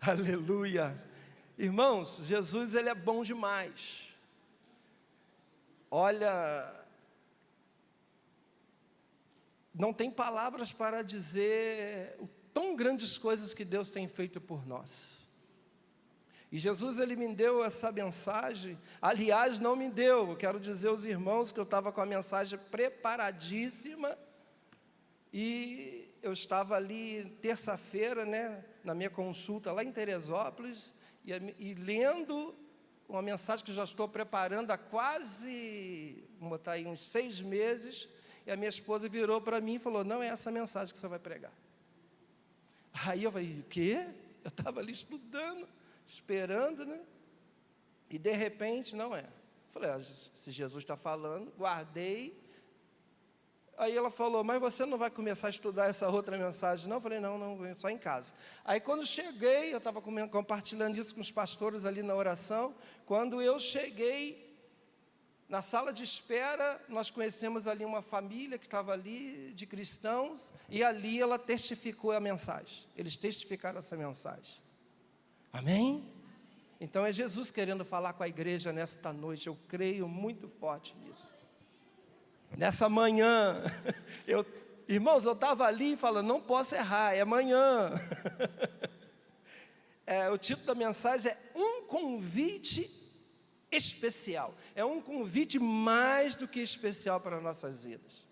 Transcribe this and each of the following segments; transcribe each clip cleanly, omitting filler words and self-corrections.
Aleluia. Irmãos, Jesus, Ele é bom demais. Olha, não tem palavras para dizer o tão grandes coisas que Deus tem feito por nós. E Jesus, Ele me deu essa mensagem. Aliás, não me deu, eu quero dizer aos irmãos que eu estava com a mensagem preparadíssima. E eu estava ali terça-feira, né, na minha consulta lá em Teresópolis, e lendo uma mensagem que já estou preparando há quase, vamos botar aí, uns 6 meses, e a minha esposa virou para mim e falou: não é essa mensagem que você vai pregar. Aí eu falei: o quê? Eu estava ali estudando, esperando, né? E de repente, não é. Falei: se Jesus está falando, guardei. Aí ela falou: mas você não vai começar a estudar essa outra mensagem, não? Eu falei: não, só em casa. Aí quando cheguei, eu estava compartilhando isso com os pastores ali na oração. Quando eu cheguei na sala de espera, nós conhecemos ali uma família que estava ali, de cristãos, e ali ela testificou a mensagem. Eles testificaram essa mensagem. Amém? Então é Jesus querendo falar com a igreja nesta noite. Eu creio muito forte nisso. Nessa manhã, irmãos, eu estava ali falando: não posso errar, é amanhã. O título da mensagem é Um Convite Especial. É um convite mais do que especial para nossas vidas.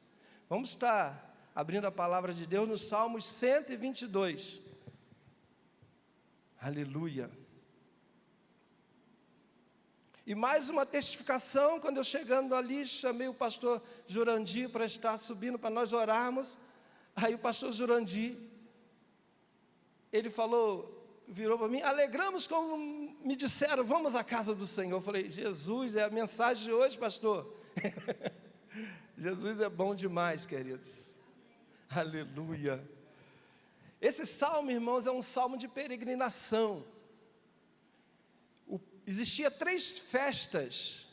Vamos estar abrindo a palavra de Deus no Salmos 122. Aleluia. E mais uma testificação: quando eu chegando ali, chamei o pastor Jurandir para estar subindo, para nós orarmos. Aí o pastor Jurandir, ele falou, virou para mim: alegramos como me disseram, vamos à casa do Senhor. Eu falei: Jesus, é a mensagem de hoje, pastor. Jesus é bom demais, queridos. Aleluia. Esse salmo, irmãos, é um salmo de peregrinação. Existia 3 festas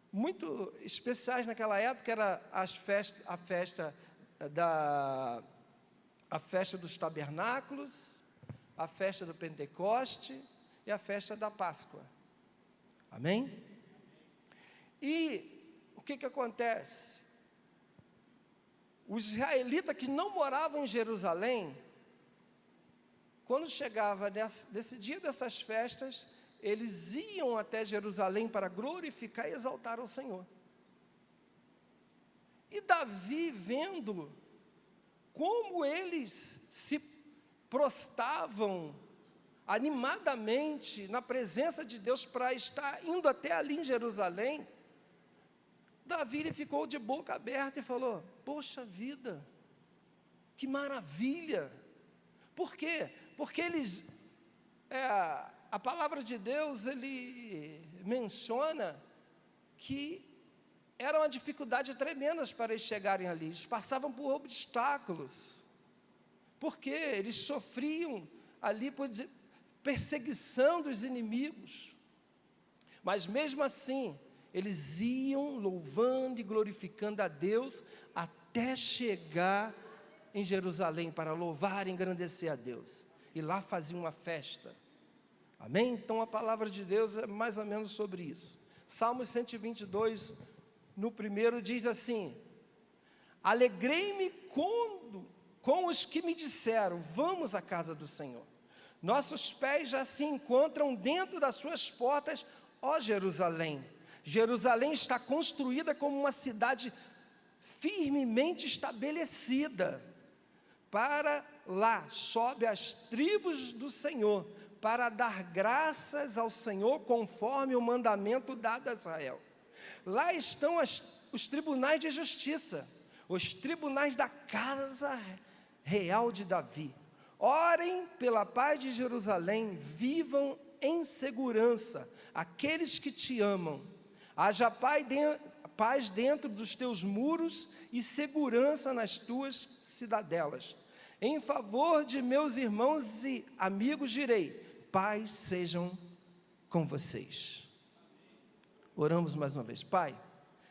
muito especiais naquela época. Era a festa dos tabernáculos, a festa do Pentecoste e a festa da Páscoa. Amém? E o que acontece? Os israelitas que não moravam em Jerusalém, quando chegava desse dia dessas festas, eles iam até Jerusalém para glorificar e exaltar ao Senhor. E Davi, vendo como eles se prostravam animadamente na presença de Deus para estar indo até ali em Jerusalém, Davi, ele ficou de boca aberta e falou: poxa vida, que maravilha! Por quê? Porque eles, a palavra de Deus, ele menciona que era uma dificuldade tremenda para eles chegarem ali. Eles passavam por obstáculos. Por quê? Eles sofriam ali por perseguição dos inimigos. Mas mesmo assim, eles iam louvando e glorificando a Deus até chegar em Jerusalém para louvar e engrandecer a Deus. E lá faziam uma festa. Amém? Então a palavra de Deus é mais ou menos sobre isso. Salmo 122, no primeiro, diz assim: alegrei-me com os que me disseram, vamos à casa do Senhor. Nossos pés já se encontram dentro das suas portas, ó Jerusalém. Jerusalém está construída como uma cidade firmemente estabelecida. Para lá sobe as tribos do Senhor, para dar graças ao Senhor, conforme o mandamento dado a Israel. Lá estão os tribunais de justiça, os tribunais da casa real de Davi. Orem pela paz de Jerusalém, vivam em segurança aqueles que te amam. Haja paz dentro dos teus muros e segurança nas tuas cidadelas. Em favor de meus irmãos e amigos direi: paz sejam com vocês. Oramos mais uma vez. Pai,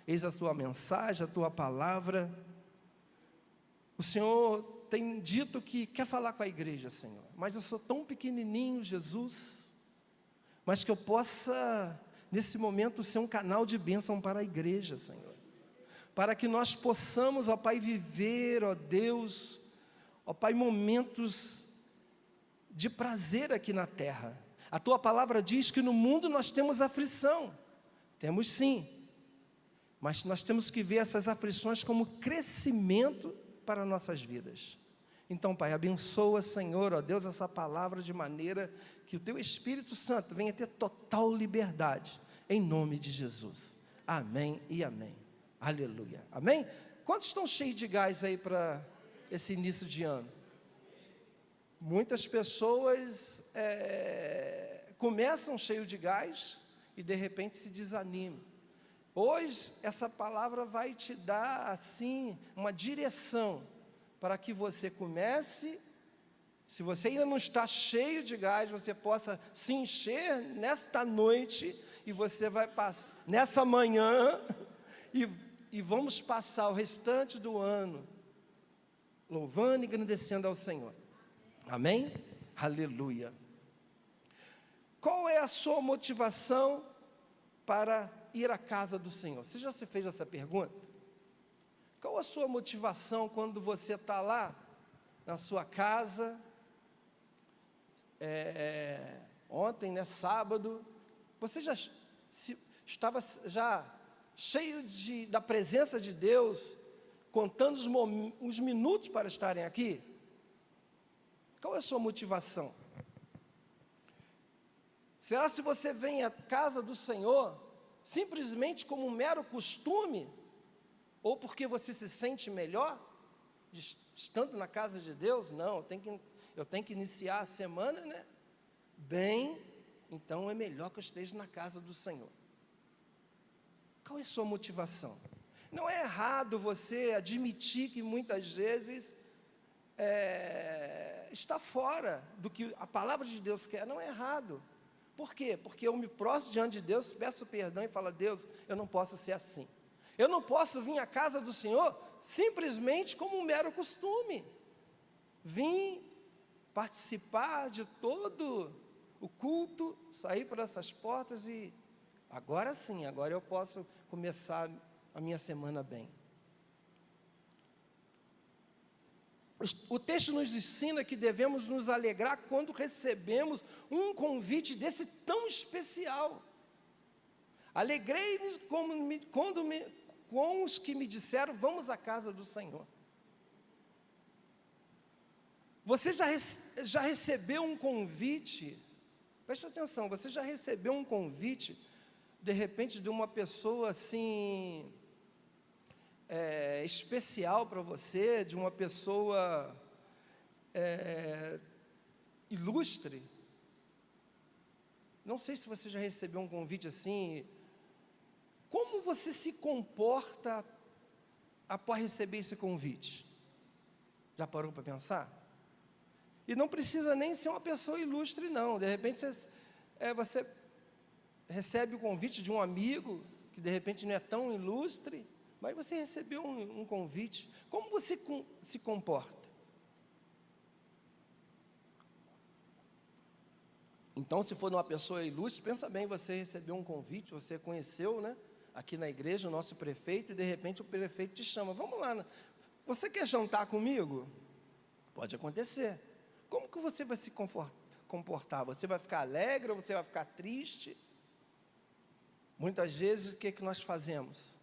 eis a tua mensagem, a tua palavra. O Senhor tem dito que quer falar com a igreja, Senhor, mas eu sou tão pequenininho, Jesus, mas que eu possa, nesse momento, ser um canal de bênção para a igreja, Senhor, para que nós possamos, ó Pai, viver, ó Deus, ó Pai, momentos de prazer aqui na terra. A Tua palavra diz que no mundo nós temos aflição, temos sim, mas nós temos que ver essas aflições como crescimento para nossas vidas. Então, Pai, abençoa, Senhor, ó Deus, essa palavra de maneira que o Teu Espírito Santo venha ter total liberdade, em nome de Jesus. Amém e amém. Aleluia. Amém? Quantos estão cheios de gás aí para esse início de ano? Muitas pessoas começam cheio de gás e de repente se desanimam. Hoje, essa palavra vai te dar, assim, uma direção para que você comece, se você ainda não está cheio de gás, você possa se encher nesta noite, e você vai passar, nessa manhã, e vamos passar o restante do ano, louvando e engrandecendo ao Senhor. Amém? Aleluia. Qual é a sua motivação para ir à casa do Senhor? Você já se fez essa pergunta? Qual a sua motivação quando você está lá, na sua casa, ontem, né, sábado, você já estava já cheio da presença de Deus, contando os minutos para estarem aqui? Qual é a sua motivação? Será se você vem à casa do Senhor simplesmente como um mero costume, ou porque você se sente melhor estando na casa de Deus? Não, eu tenho que iniciar a semana, né? Bem, então é melhor que eu esteja na casa do Senhor. Qual é a sua motivação? Não é errado você admitir que muitas vezes está fora do que a palavra de Deus quer. Não é errado. Por quê? Porque eu me prostro diante de Deus, peço perdão e falo: Deus, eu não posso ser assim. Eu não posso vir à casa do Senhor simplesmente como um mero costume. Vim participar de todo o culto, sair por essas portas e agora sim, agora eu posso começar a minha semana bem. O texto nos ensina que devemos nos alegrar quando recebemos um convite desse tão especial. Alegrei-me com os que me disseram: vamos à casa do Senhor. Você já recebeu um convite? Preste atenção, você já recebeu um convite, de repente, de uma pessoa assim, especial para você, de uma pessoa ilustre? Não sei se você já recebeu um convite assim. Como você se comporta após receber esse convite? Já parou para pensar? E não precisa nem ser uma pessoa ilustre, não. De repente você recebe o convite de um amigo, que de repente não é tão ilustre, mas você recebeu um convite. Como você se comporta? Então, se for uma pessoa ilustre, pensa bem, você recebeu um convite, você conheceu, né, aqui na igreja, o nosso prefeito, e de repente o prefeito te chama: vamos lá, você quer jantar comigo? Pode acontecer. Como que você vai se comportar? Você vai ficar alegre ou você vai ficar triste? Muitas vezes, o que nós fazemos?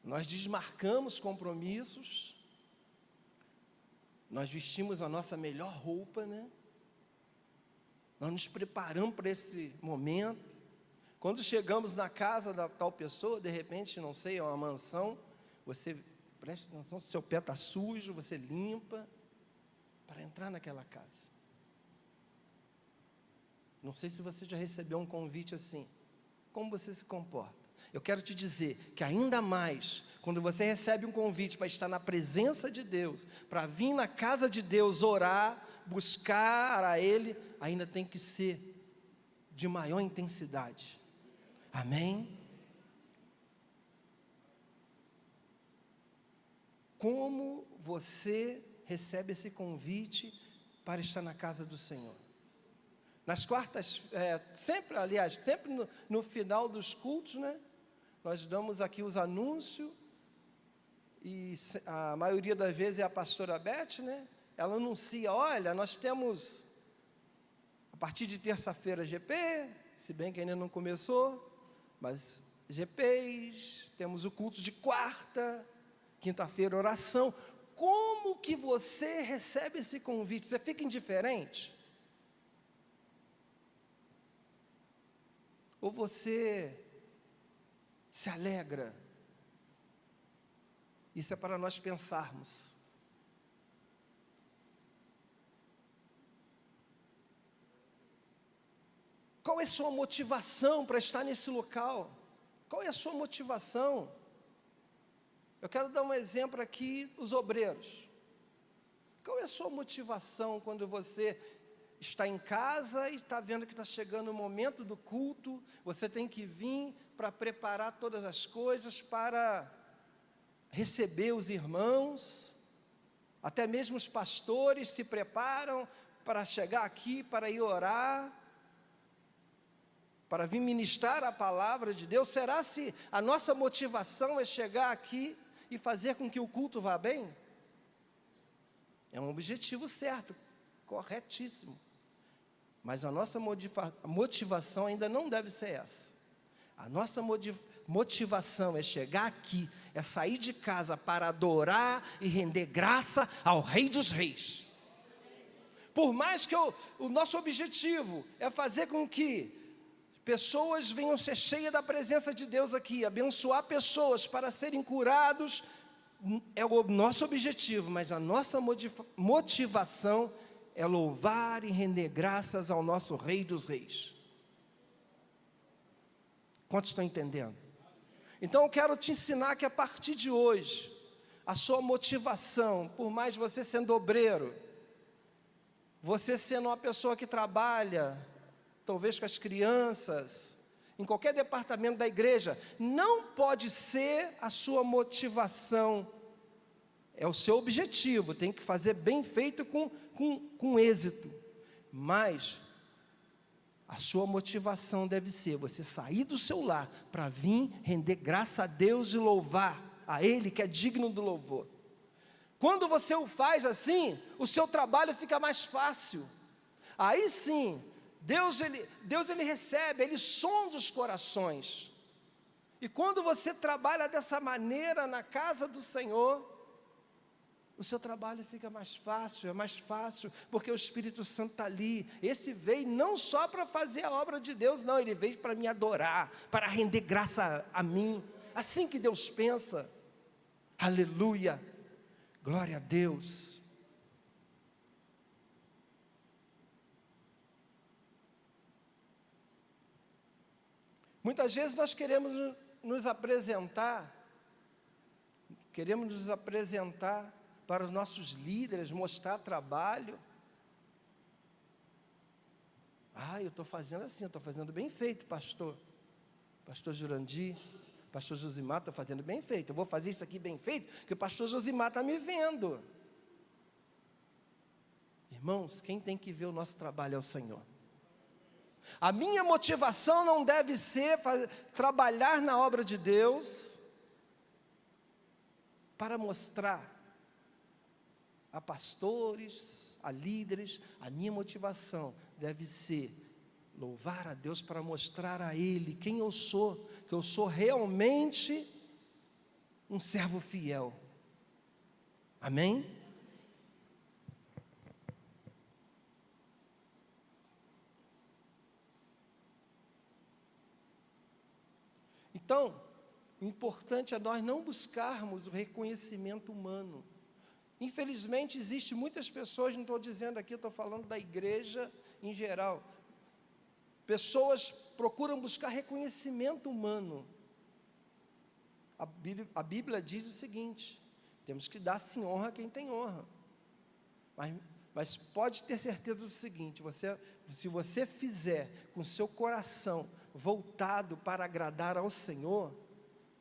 Nós desmarcamos compromissos, nós vestimos a nossa melhor roupa, né? Nós nos preparamos para esse momento. Quando chegamos na casa da tal pessoa, de repente, não sei, é uma mansão, você presta atenção, se seu pé está sujo, você limpa, para entrar naquela casa. Não sei se você já recebeu um convite assim. Como você se comporta? Eu quero te dizer que ainda mais, quando você recebe um convite para estar na presença de Deus, para vir na casa de Deus orar, buscar a Ele, ainda tem que ser de maior intensidade. Amém? Como você recebe esse convite para estar na casa do Senhor? Nas quartas, sempre no final dos cultos, né? Nós damos aqui os anúncios, e a maioria das vezes é a pastora Beth, né? Ela anuncia, olha, nós temos, a partir de terça-feira, GP, se bem que ainda não começou, mas GPs, temos o culto de quarta, quinta-feira, oração. Como que você recebe esse convite? Você fica indiferente? Ou você se alegra? Isso é para nós pensarmos. Qual é a sua motivação para estar nesse local? Qual é a sua motivação? Eu quero dar um exemplo aqui, os obreiros. Qual é a sua motivação quando você está em casa e está vendo que está chegando o momento do culto, você tem que vir para preparar todas as coisas, para receber os irmãos, até mesmo os pastores se preparam para chegar aqui, para ir orar, para vir ministrar a palavra de Deus. Será se a nossa motivação é chegar aqui e fazer com que o culto vá bem? É um objetivo certo, corretíssimo. Mas a nossa motivação ainda não deve ser essa. A nossa motivação é chegar aqui, é sair de casa para adorar e render graça ao Rei dos Reis. Por mais que o nosso objetivo é fazer com que pessoas venham ser cheias da presença de Deus aqui, abençoar pessoas para serem curados, é o nosso objetivo, mas a nossa motivação é louvar e render graças ao nosso Rei dos Reis. Quantos estão entendendo? Então eu quero te ensinar que a partir de hoje, a sua motivação, por mais você sendo obreiro, você sendo uma pessoa que trabalha, talvez com as crianças, em qualquer departamento da igreja, não pode ser a sua motivação, é o seu objetivo, tem que fazer bem feito com êxito, mas a sua motivação deve ser você sair do seu lar para vir render graça a Deus e louvar a Ele, que é digno do louvor. Quando você o faz assim, o seu trabalho fica mais fácil. Aí sim, Deus ele recebe, Ele sonda os corações. E quando você trabalha dessa maneira na casa do Senhor, o seu trabalho fica mais fácil, é mais fácil, porque o Espírito Santo está ali. Esse veio não só para fazer a obra de Deus, não, ele veio para me adorar, para render graça a mim. Assim que Deus pensa. Aleluia, glória a Deus. Muitas vezes nós queremos nos apresentar para os nossos líderes, mostrar trabalho. Eu estou fazendo assim, eu estou fazendo bem feito, pastor Jurandir, pastor Josimar, estou fazendo bem feito, eu vou fazer isso aqui bem feito, porque o pastor Josimar está me vendo. Irmãos, quem tem que ver o nosso trabalho é o Senhor. A minha motivação não deve ser trabalhar na obra de Deus para mostrar a pastores, a líderes. A minha motivação deve ser louvar a Deus para mostrar a Ele quem eu sou, que eu sou realmente um servo fiel. Amém? Então, o importante é nós não buscarmos o reconhecimento humano. Infelizmente, existem muitas pessoas, não estou dizendo aqui, estou falando da igreja em geral. Pessoas procuram buscar reconhecimento humano. A Bíblia diz o seguinte: temos que dar sim honra a quem tem honra. Mas pode ter certeza do seguinte: se você fizer com seu coração voltado para agradar ao Senhor,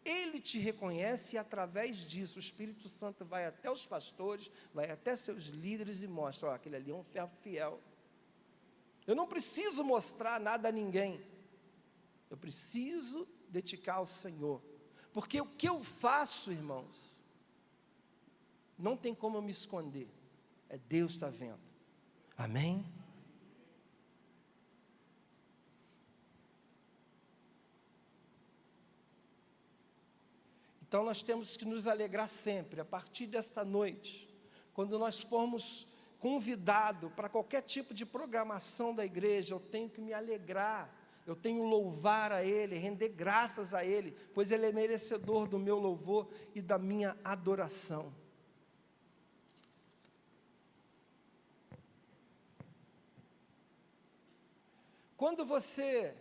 Ele te reconhece e através disso o Espírito Santo vai até os pastores, vai até seus líderes e mostra, ó, aquele ali é um servo fiel. Eu não preciso mostrar nada a ninguém, eu preciso dedicar ao Senhor, porque o que eu faço, irmãos, não tem como eu me esconder, Deus está vendo, amém? Então nós temos que nos alegrar sempre, a partir desta noite, quando nós formos convidados para qualquer tipo de programação da igreja, eu tenho que me alegrar, eu tenho louvar a Ele, render graças a Ele, pois Ele é merecedor do meu louvor e da minha adoração. Quando você,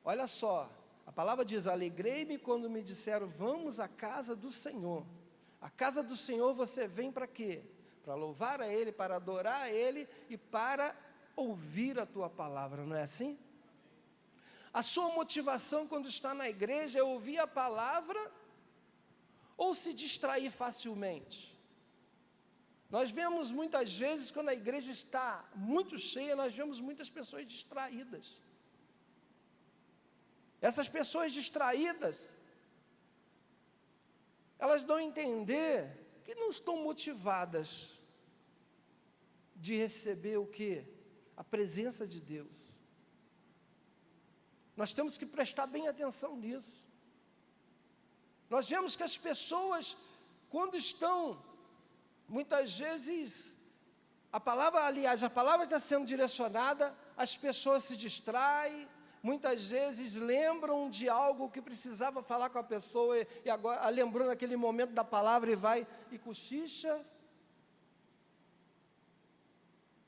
olha só, a palavra diz, alegrei-me quando me disseram, vamos à casa do Senhor. A casa do Senhor você vem para quê? Para louvar a Ele, para adorar a Ele e para ouvir a Tua palavra, não é assim? A sua motivação quando está na igreja é ouvir a palavra ou se distrair facilmente? Nós vemos muitas vezes, quando a igreja está muito cheia, nós vemos muitas pessoas distraídas. Essas pessoas distraídas, elas dão a entender que não estão motivadas de receber o quê? A presença de Deus. Nós temos que prestar bem atenção nisso. Nós vemos que as pessoas, quando estão, muitas vezes, a palavra está sendo direcionada, as pessoas se distraem, muitas vezes lembram de algo que precisava falar com a pessoa, e agora lembrou naquele momento da palavra e vai e cochicha.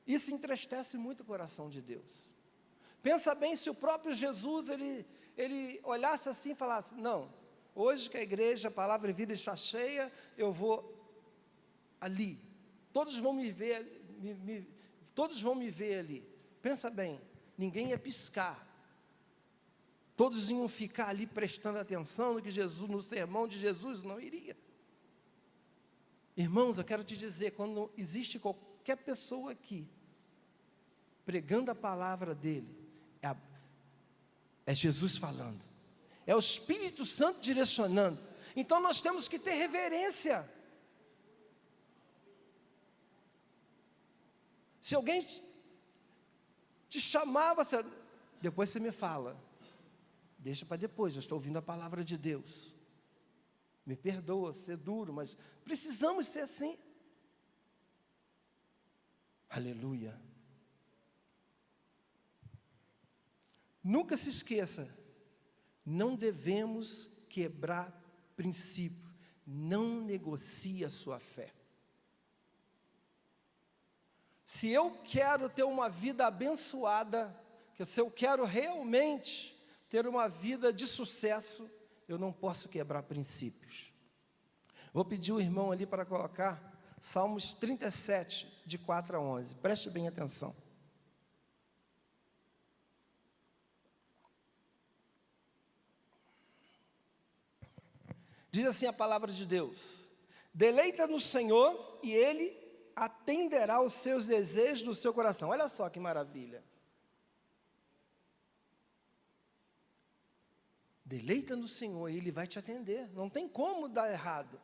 Isso entristece muito o coração de Deus. Pensa bem, se o próprio Jesus, ele olhasse assim e falasse, não, hoje que a igreja, a palavra e vida está cheia, eu vou ali, todos vão me ver, todos vão me ver ali. Pensa bem, ninguém ia piscar, todos iam ficar ali prestando atenção no que Jesus, no sermão de Jesus, não iria. Irmãos, eu quero te dizer, quando existe qualquer pessoa aqui, pregando a palavra dele, é Jesus falando, é o Espírito Santo direcionando, então nós temos que ter reverência. Se alguém te chamava, depois você me fala, deixa para depois, eu estou ouvindo a palavra de Deus, me perdoa ser duro, mas precisamos ser assim, aleluia. Nunca se esqueça, não devemos quebrar princípio, não negocie a sua fé. Se eu quero ter uma vida abençoada, se eu quero realmente ter uma vida de sucesso, eu não posso quebrar princípios. Vou pedir o irmão ali para colocar Salmos 37, de 4 a 11, preste bem atenção. Diz assim a palavra de Deus, deleita no Senhor e Ele atenderá os seus desejos do seu coração. Olha só que maravilha. Deleita no Senhor e Ele vai te atender. Não tem como dar errado.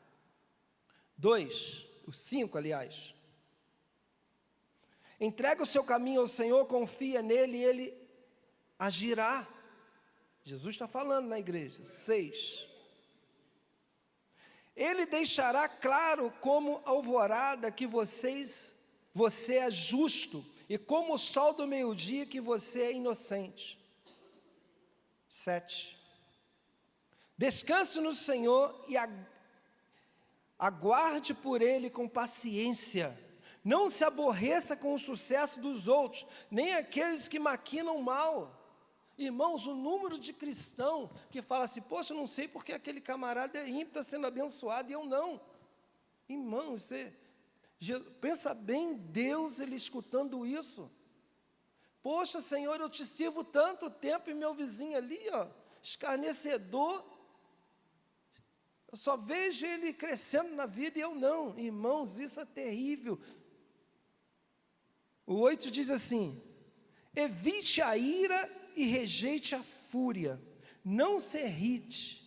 2, o 5, aliás. Entrega o seu caminho ao Senhor, confia nele e Ele agirá. Jesus está falando na igreja. 6. Ele deixará claro como alvorada que você é justo, e como o sol do meio-dia que você é inocente. 7. Descanse no Senhor e aguarde por Ele com paciência. Não se aborreça com o sucesso dos outros, nem aqueles que maquinam mal. Irmãos, o número de cristão que fala assim, poxa, eu não sei porque aquele camarada é ímpio, está sendo abençoado e eu não. Irmão, pensa bem, Deus, Ele escutando isso. Poxa, Senhor, eu te sirvo tanto tempo e meu vizinho ali, ó, escarnecedor. Eu só vejo ele crescendo na vida e eu não. Irmãos, isso é terrível. O 8 diz assim: evite a ira e rejeite a fúria, não se irrite,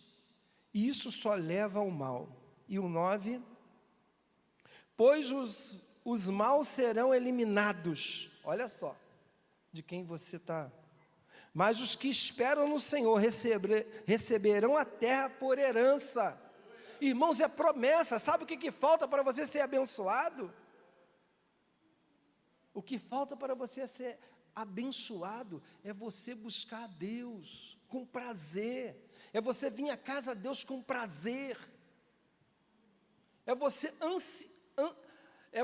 isso só leva ao mal. E o 9: pois os maus serão eliminados. Olha só, de quem você está. Mas os que esperam no Senhor receberão a terra por herança. Irmãos, é promessa. Sabe o que falta para você ser abençoado? O que falta para você ser abençoado é você buscar a Deus com prazer, é você vir à casa de Deus com prazer, é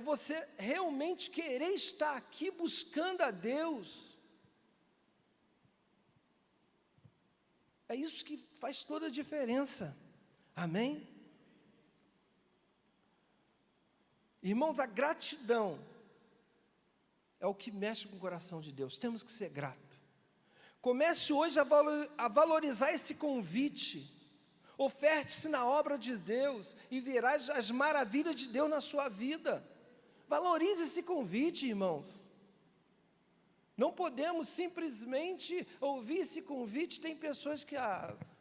você realmente querer estar aqui buscando a Deus. É isso que faz toda a diferença. Amém? Irmãos, a gratidão é o que mexe com o coração de Deus. Temos que ser gratos. Comece hoje a valorizar esse convite. Oferte-se na obra de Deus e verás as maravilhas de Deus na sua vida. Valorize esse convite, irmãos. Não podemos simplesmente ouvir esse convite. Tem pessoas que,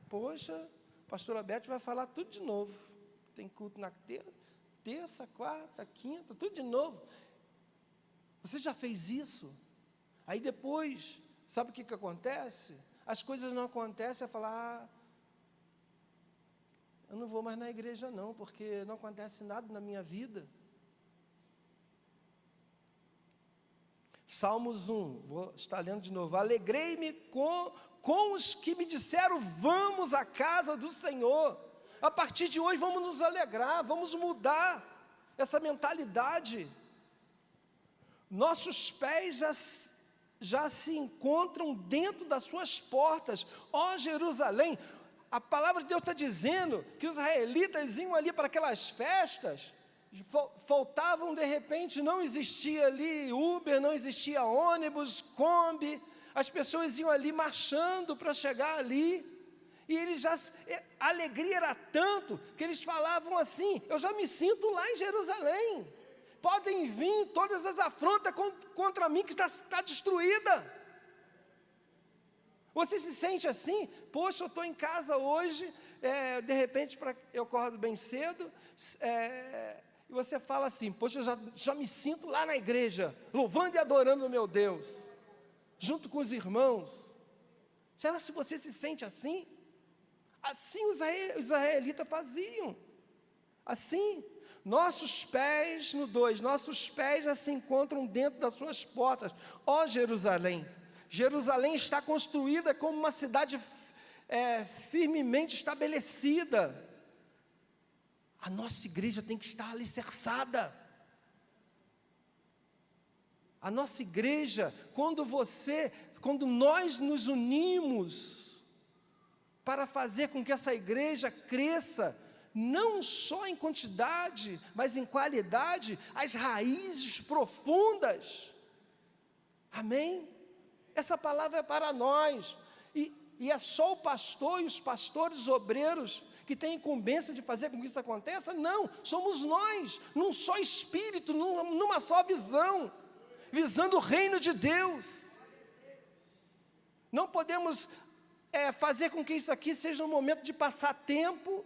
poxa, a pastora Beth vai falar tudo de novo. Tem culto na terça, quarta, quinta, tudo de novo. Você já fez isso? Aí depois, sabe o que acontece? As coisas não acontecem, falar, eu não vou mais na igreja não, porque não acontece nada na minha vida. Salmos 1, vou estar lendo de novo. Alegrei-me com os que me disseram, vamos à casa do Senhor. A partir de hoje vamos nos alegrar, vamos mudar essa mentalidade. Nossos pés já se encontram dentro das suas portas, ó Jerusalém. A palavra de Deus está dizendo que os israelitas iam ali para aquelas festas, faltavam de repente, não existia ali Uber, não existia ônibus, Kombi, as pessoas iam ali marchando para chegar ali, e a alegria era tanto, que eles falavam assim, eu já me sinto lá em Jerusalém, podem vir todas as afrontas contra mim que está destruída. Você se sente assim? Poxa, eu estou em casa hoje, de repente eu acordo bem cedo, e você fala assim, poxa, eu já me sinto lá na igreja, louvando e adorando o meu Deus, junto com os irmãos. Será que você se sente assim? Assim os israelitas faziam, assim. Nossos pés, no 2, nossos pés já se encontram dentro das suas portas, ó Jerusalém. Jerusalém está construída como uma cidade firmemente estabelecida. A nossa igreja tem que estar alicerçada. A nossa igreja, quando nós nos unimos para fazer com que essa igreja cresça, não só em quantidade, mas em qualidade, as raízes profundas. Amém? Essa palavra é para nós, e é só o pastor e os pastores obreiros que têm incumbência de fazer com que isso aconteça? Não, somos nós, num só espírito, numa só visão, visando o reino de Deus. Não podemos fazer com que isso aqui seja um momento de passar tempo,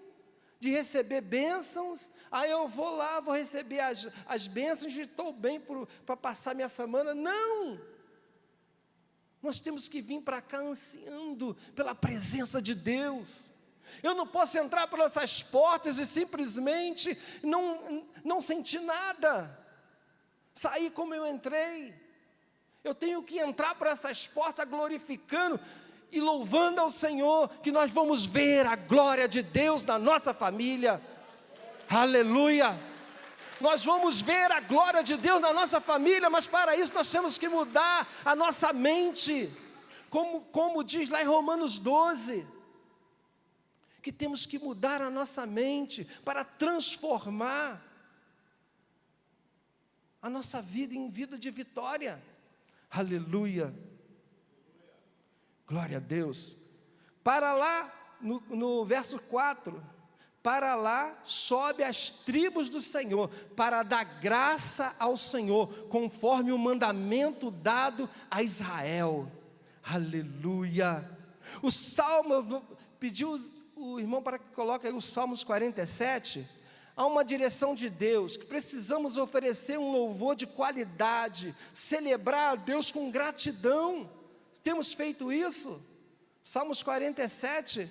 de receber bênçãos. Eu vou lá, vou receber as bênçãos e estou bem para passar minha semana. Não! Nós temos que vir para cá ansiando pela presença de Deus. Eu não posso entrar por essas portas e simplesmente não sentir nada, sair como eu entrei. Eu tenho que entrar por essas portas glorificando e louvando ao Senhor, que nós vamos ver a glória de Deus na nossa família. Aleluia! Nós vamos ver a glória de Deus na nossa família, mas para isso nós temos que mudar a nossa mente, como diz lá em Romanos 12, que temos que mudar a nossa mente para transformar a nossa vida em vida de vitória. Aleluia! Glória a Deus. Para lá, no verso 4, para lá sobe as tribos do Senhor, para dar graça ao Senhor, conforme o mandamento dado a Israel. Aleluia. O Salmo, eu vou pedir o irmão para que coloque aí o Salmos 47, há uma direção de Deus, que precisamos oferecer um louvor de qualidade, celebrar a Deus com gratidão. Temos feito isso? Salmos 47,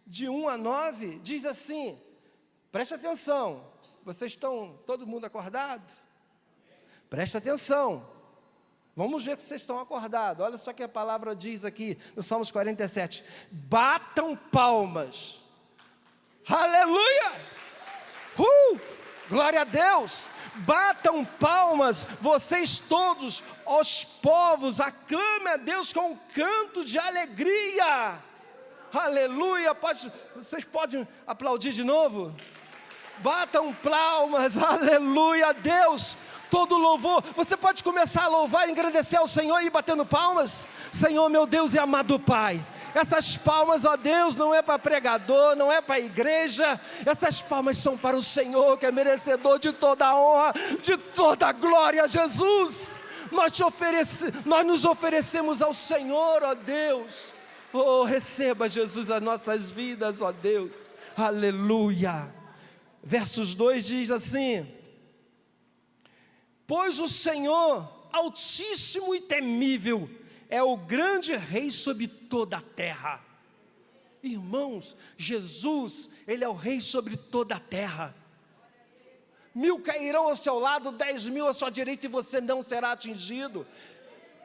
de 1 a 9, diz assim, preste atenção, vocês estão, todo mundo acordado? Preste atenção, vamos ver se vocês estão acordados. Olha só que a palavra diz aqui, no Salmos 47, batam palmas, aleluia, glória a Deus, batam palmas, vocês todos, os povos, aclame a Deus com um canto de alegria, aleluia. Vocês podem aplaudir de novo? Batam palmas, aleluia, Deus, todo louvor. Você pode começar a louvar e engrandecer ao Senhor e ir batendo palmas. Senhor, meu Deus e amado Pai, essas palmas, ó Deus, não é para pregador, não é para a igreja, essas palmas são para o Senhor, que é merecedor de toda a honra, de toda a glória. Jesus, nós nos oferecemos ao Senhor, ó Deus. Oh, receba, Jesus, as nossas vidas, ó Deus, aleluia. Versos 2 diz assim, pois o Senhor, altíssimo e temível, é o grande rei sobre toda a terra. Irmãos, Jesus, Ele é o rei sobre toda a terra. 1000 cairão ao seu lado, 10.000 à sua direita, e você não será atingido.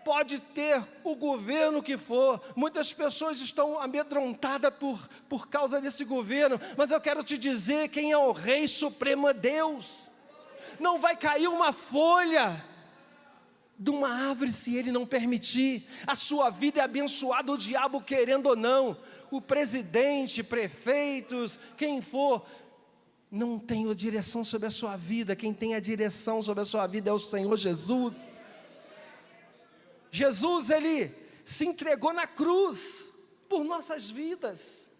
Pode ter o governo que for, muitas pessoas estão amedrontadas por causa desse governo, mas eu quero te dizer, quem é o Rei Supremo é Deus. Não vai cair uma folha de uma árvore se Ele não permitir. A sua vida é abençoada, o diabo querendo ou não, o presidente, prefeitos, quem for, não tem a direção sobre a sua vida. Quem tem a direção sobre a sua vida é o Senhor Jesus. Jesus, Ele se entregou na cruz por nossas vidas.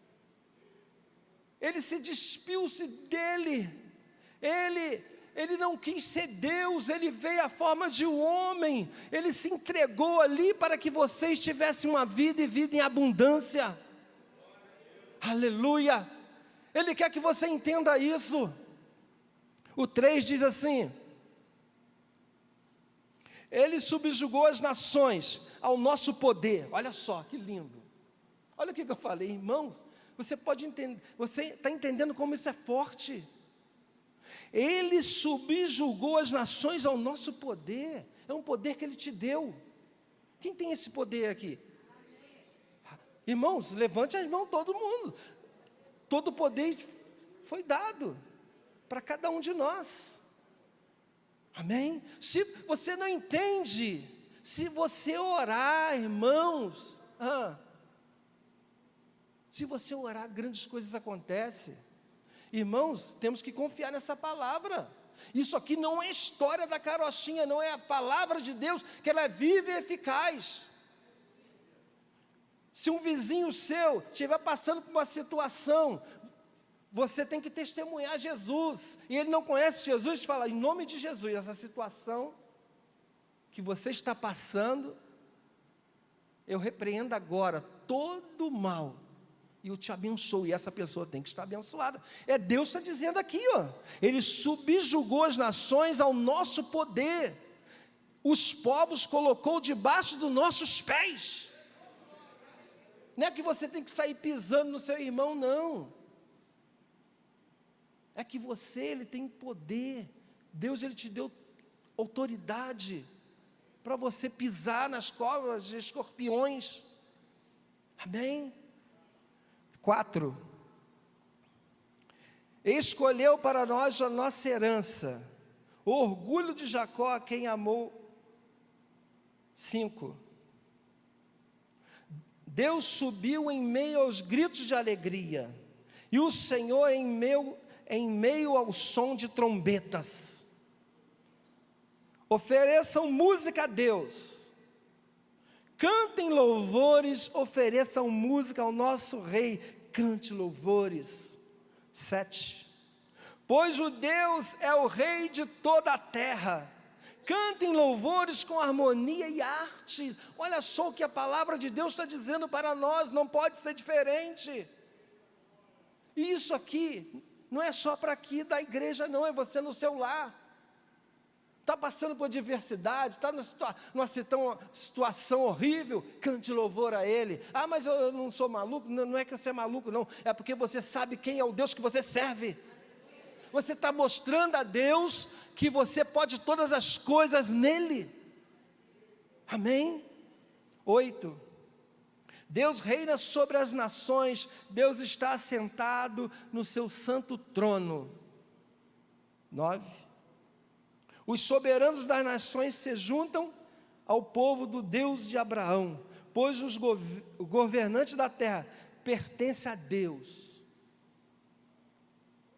Ele se despiu-se dele. Ele não quis ser Deus, Ele veio à forma de um homem. Ele se entregou ali para que vocês tivessem uma vida e vida em abundância. Aleluia. Ele quer que você entenda isso. O 3 diz assim, Ele subjugou as nações ao nosso poder. Olha só, que lindo. Olha o que eu falei, irmãos. Você pode entender, você está entendendo como isso é forte. Ele subjugou as nações ao nosso poder. É um poder que Ele te deu. Quem tem esse poder aqui? Irmãos, levante as mãos todo mundo. Todo o poder foi dado para cada um de nós. Amém? Se você não entende, se você orar, irmãos, se você orar, grandes coisas acontecem. Irmãos, temos que confiar nessa palavra. Isso aqui não é história da carochinha, não é a palavra de Deus, que ela é viva e eficaz. Se um vizinho seu estiver passando por uma situação, você tem que testemunhar Jesus, e ele não conhece Jesus, fala, em nome de Jesus, essa situação que você está passando, eu repreendo agora todo o mal, e eu te abençoo, e essa pessoa tem que estar abençoada. É Deus está dizendo aqui, Ele subjugou as nações ao nosso poder, os povos colocou debaixo dos nossos pés. Não é que você tem que sair pisando no seu irmão, não. É que ele tem poder. Deus, Ele te deu autoridade para você pisar nas cobras de escorpiões. Amém? 4. Escolheu para nós a nossa herança, o orgulho de Jacó, a quem amou. 5. Deus subiu em meio aos gritos de alegria, e o Senhor em meio ao som de trombetas. Ofereçam música a Deus, cantem louvores, ofereçam música ao nosso Rei, cante louvores. 7. Pois o Deus é o Rei de toda a terra. Cantem louvores com harmonia e arte. Olha só o que a palavra de Deus está dizendo para nós, não pode ser diferente. E isso aqui, não é só para aqui da igreja não, é você no seu lar. Está passando por adversidade, está numa situação horrível, cante louvor a Ele. Ah, mas eu não sou maluco. Não é que você é maluco não, é porque você sabe quem é o Deus que você serve. Você está mostrando a Deus que você pode todas as coisas nele. Amém? 8. Deus reina sobre as nações, Deus está assentado no seu santo trono. 9. Os soberanos das nações se juntam ao povo do Deus de Abraão, pois o governante da terra pertence a Deus.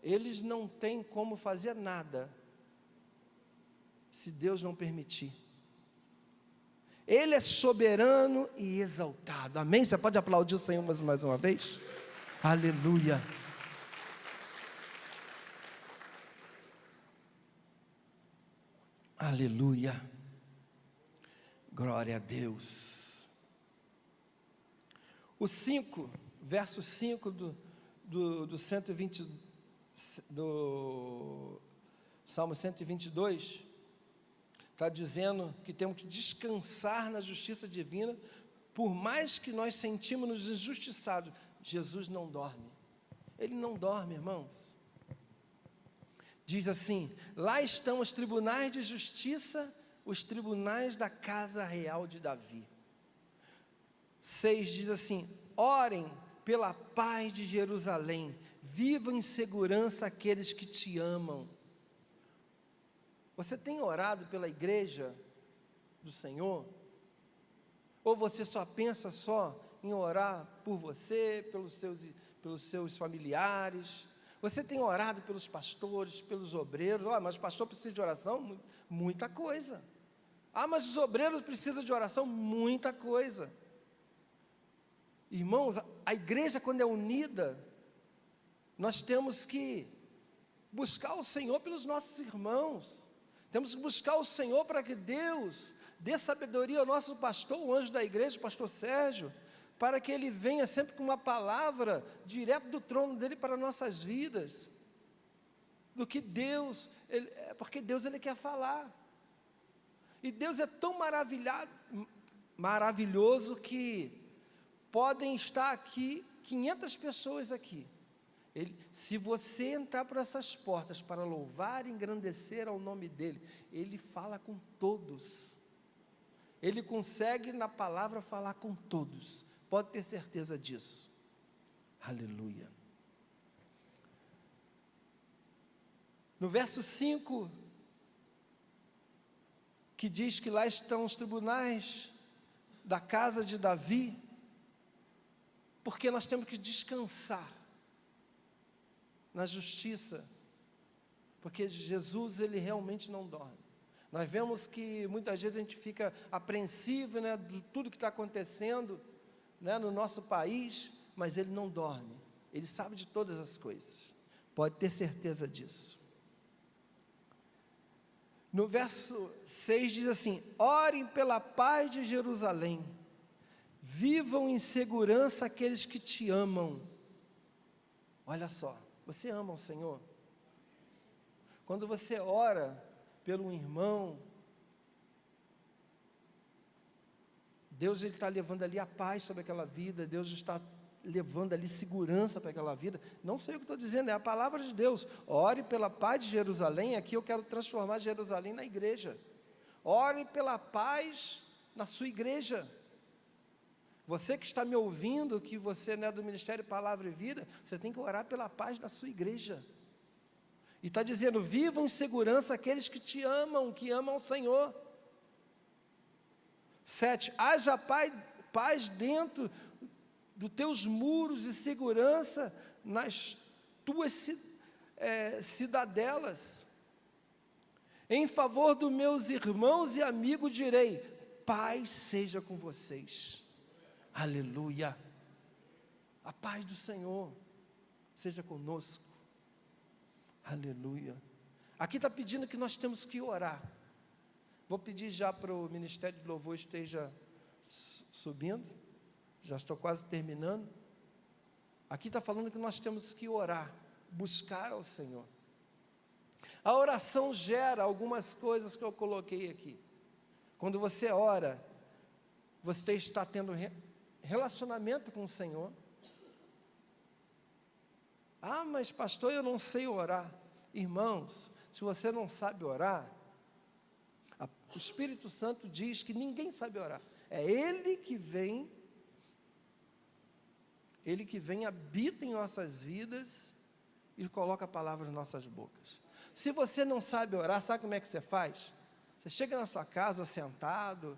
Eles não têm como fazer nada, se Deus não permitir. Ele é soberano e exaltado. Amém? Você pode aplaudir o Senhor mais uma vez? Aleluia. Aleluia. Glória a Deus. O 5, verso 5 do 120, do Salmo 122, está dizendo que temos que descansar na justiça divina, por mais que nós sentimos-nos injustiçados. Jesus não dorme, Ele não dorme, irmãos. Diz assim: lá estão os tribunais de justiça, os tribunais da casa real de Davi. 6 diz assim: orem pela paz de Jerusalém, vivam em segurança aqueles que te amam. Você tem orado pela igreja do Senhor? Ou você só pensa em orar por você, pelos seus familiares? Você tem orado pelos pastores, pelos obreiros? Mas o pastor precisa de oração? Muita coisa. Ah, mas os obreiros precisam de oração? Muita coisa. Irmãos, a igreja, quando é unida, nós temos que buscar o Senhor pelos nossos irmãos. Temos que buscar o Senhor para que Deus dê sabedoria ao nosso pastor, o anjo da igreja, o pastor Sérgio, para que ele venha sempre com uma palavra direto do trono dele para nossas vidas, do que Deus, porque Deus ele quer falar, e Deus é tão maravilhoso que podem estar aqui 500 pessoas aqui, se você entrar por essas portas para louvar e engrandecer ao nome dEle, Ele fala com todos, Ele consegue na palavra falar com todos, pode ter certeza disso. Aleluia. No verso 5, que diz que lá estão os tribunais da casa de Davi, porque nós temos que descansar na justiça, porque Jesus, ele realmente não dorme. Nós vemos que muitas vezes a gente fica apreensivo, né, de tudo que está acontecendo, né, no nosso país, mas ele não dorme, ele sabe de todas as coisas, pode ter certeza disso. No verso 6 diz assim: orem pela paz de Jerusalém, vivam em segurança aqueles que te amam. Olha só, você ama o Senhor? Quando você ora pelo irmão, Deus está levando ali a paz sobre aquela vida, Deus está levando ali segurança para aquela vida. Não sei o que estou dizendo, é a palavra de Deus. Ore pela paz de Jerusalém. Aqui eu quero transformar Jerusalém na igreja. Ore pela paz na sua igreja. Você que está me ouvindo, que você não é do Ministério Palavra e Vida, você tem que orar pela paz da sua igreja. E está dizendo: vivam em segurança aqueles que te amam, que amam o Senhor. 7, haja paz dentro dos teus muros e segurança nas tuas cidadelas. Em favor dos meus irmãos e amigos direi: paz seja com vocês. Aleluia. A paz do Senhor seja conosco. Aleluia. Aqui está pedindo que nós temos que orar. Vou pedir já para o Ministério de Louvor esteja subindo. Já estou quase terminando. Aqui está falando que nós temos que orar, buscar ao Senhor. A oração gera algumas coisas que eu coloquei aqui. Quando você ora, você está tendo relacionamento com o Senhor. Ah, mas pastor, eu não sei orar. Irmãos, se você não sabe orar, o Espírito Santo diz que ninguém sabe orar. É Ele que vem, habita em nossas vidas e coloca palavras nas nossas bocas. Se você não sabe orar, sabe como é que você faz? Você chega na sua casa, sentado,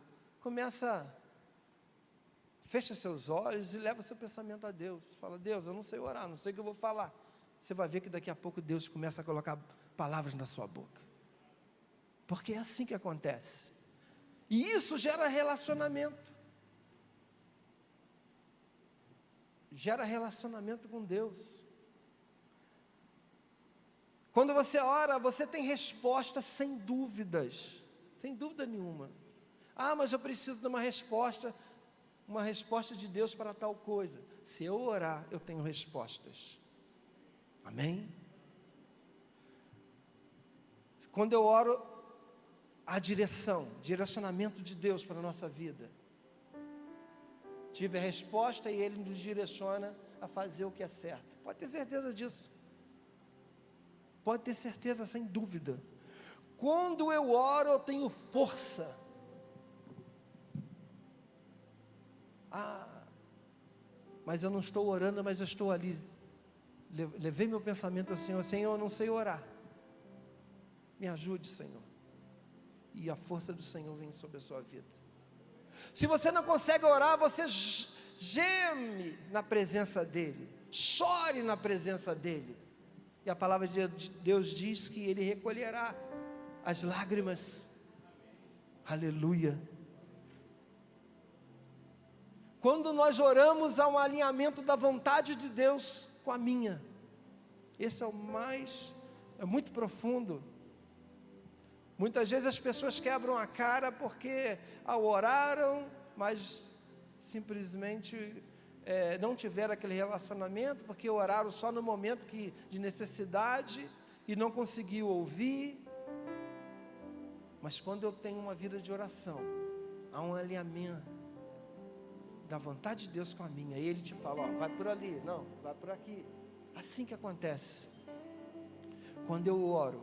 fecha seus olhos e leva seu pensamento a Deus. Fala, Deus, eu não sei orar, não sei o que eu vou falar. Você vai ver que daqui a pouco Deus começa a colocar palavras na sua boca. Porque é assim que acontece. E isso gera relacionamento. Gera relacionamento com Deus. Quando você ora, você tem resposta sem dúvidas. Sem dúvida nenhuma. Ah, mas eu preciso de uma resposta de Deus para tal coisa. Se eu orar, eu tenho respostas. Amém? Quando eu oro, há direcionamento de Deus para a nossa vida. Tive a resposta e Ele nos direciona a fazer o que é certo. Pode ter certeza disso. Pode ter certeza, sem dúvida. Quando eu oro, eu tenho força. Mas eu não estou orando, mas eu estou ali. Levei meu pensamento ao Senhor. Senhor, eu não sei orar. Me ajude, Senhor. E a força do Senhor vem sobre a sua vida. Se você não consegue orar, você geme na presença dEle. Chore na presença dEle. E a palavra de Deus diz que Ele recolherá as lágrimas. Aleluia. Quando nós oramos, há um alinhamento da vontade de Deus com a minha. Esse é muito profundo. Muitas vezes as pessoas quebram a cara porque oraram, mas simplesmente não tiveram aquele relacionamento, porque oraram só no momento de necessidade e não conseguiu ouvir. Mas quando eu tenho uma vida de oração, há um alinhamento da vontade de Deus com a minha, e Ele te fala, vai por ali, não, vai por aqui. Assim que acontece. Quando eu oro,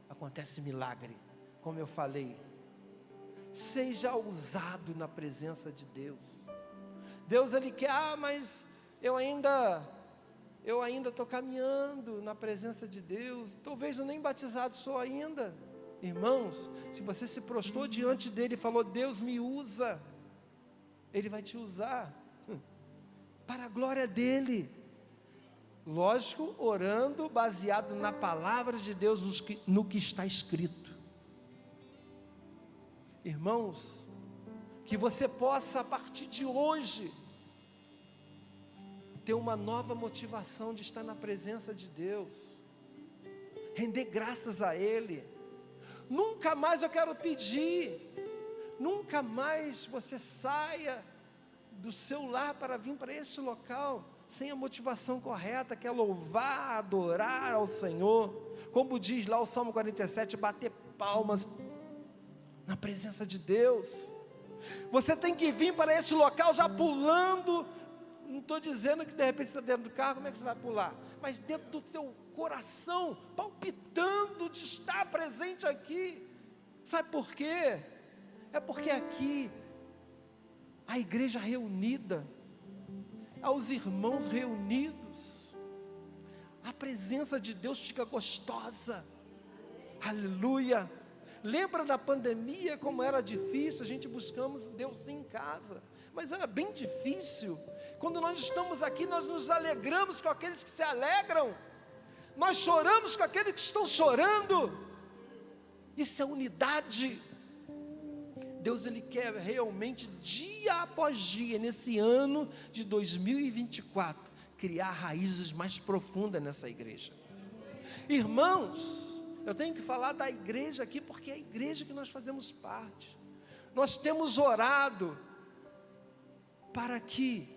acontece milagre. Como eu falei, seja ousado na presença de Deus. Deus, Ele quer, mas eu ainda estou caminhando na presença de Deus, talvez eu nem batizado sou ainda. Irmãos, se você se prostrou diante dEle e falou, Deus me usa, Ele vai te usar, para a glória dEle. Lógico, orando, baseado na palavra de Deus, no que está escrito. Irmãos, que você possa a partir de hoje ter uma nova motivação de estar na presença de Deus, render graças a Ele. Nunca mais eu quero pedir, nunca mais você saia do seu lar para vir para esse local sem a motivação correta, que é louvar, adorar ao Senhor, como diz lá o Salmo 47, bater palmas na presença de Deus. Você tem que vir para esse local já pulando. Não estou dizendo que de repente você está dentro do carro, como é que você vai pular? Mas dentro do teu coração, palpitando de estar presente aqui. Sabe por quê? É porque aqui, a igreja reunida, aos irmãos reunidos, a presença de Deus fica gostosa. Aleluia. Lembra da pandemia, como era difícil, a gente buscamos Deus sim em casa, mas era bem difícil. Quando nós estamos aqui, nós nos alegramos com aqueles que se alegram, nós choramos com aqueles que estão chorando. Isso é unidade. Deus, Ele quer realmente, dia após dia, nesse ano de 2024, criar raízes mais profundas nessa igreja. Irmãos, eu tenho que falar da igreja aqui, porque é a igreja que nós fazemos parte. Nós temos orado para que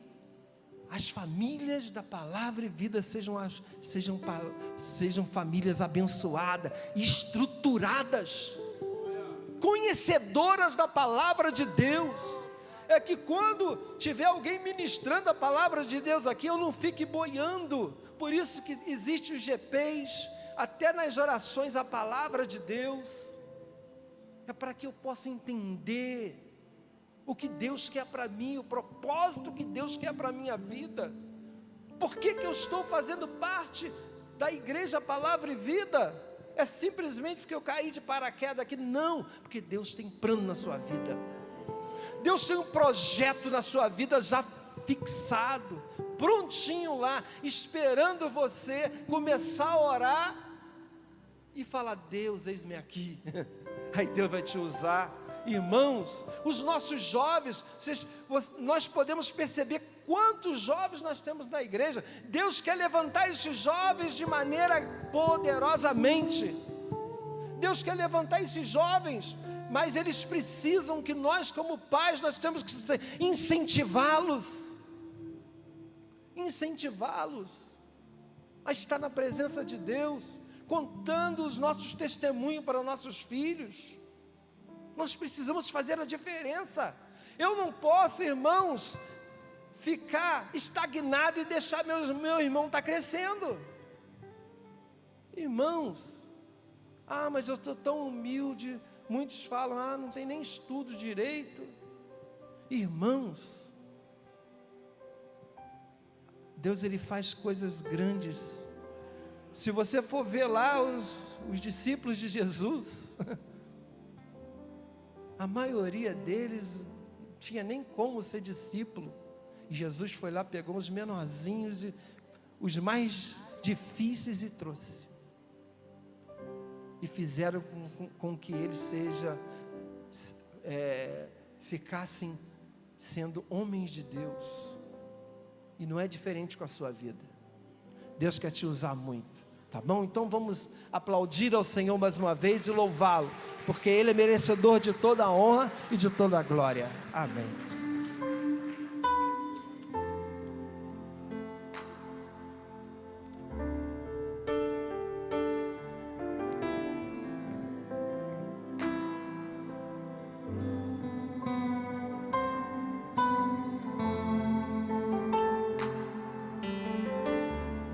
as famílias da Palavra e Vida sejam famílias abençoadas, estruturadas, conhecedoras da Palavra de Deus. É que quando tiver alguém ministrando a Palavra de Deus aqui, eu não fique boiando. Por isso que existe os GPs, até nas orações a Palavra de Deus, é para que eu possa entender o que Deus quer para mim, o propósito que Deus quer para a minha vida. Por que eu estou fazendo parte da igreja Palavra e Vida? É simplesmente porque eu caí de paraquedas aqui? Não, porque Deus tem plano na sua vida. Deus tem um projeto na sua vida já fixado, prontinho lá, esperando você começar a orar e falar: Deus, eis-me aqui. Aí Deus vai te usar. Irmãos, os nossos jovens, nós podemos perceber quantos jovens nós temos na igreja. Deus quer levantar esses jovens de maneira poderosamente. Deus quer levantar esses jovens, mas eles precisam que nós, como pais, nós temos que incentivá-los a estar na presença de Deus, contando os nossos testemunhos para nossos filhos. Nós precisamos fazer a diferença. Eu não posso, irmãos, ficar estagnado e deixar meu irmão estar crescendo. Irmãos, mas eu estou tão humilde. Muitos falam: não tem nem estudo direito. Irmãos, Deus, Ele faz coisas grandes. Se você for ver lá os discípulos de Jesus, a maioria deles não tinha nem como ser discípulo. E Jesus foi lá, pegou os menorzinhos e os mais difíceis e trouxe. E fizeram com que eles ficassem sendo homens de Deus. E não é diferente com a sua vida. Deus quer te usar muito, tá bom? Então vamos aplaudir ao Senhor mais uma vez e louvá-lo, porque Ele é merecedor de toda a honra e de toda a glória. Amém.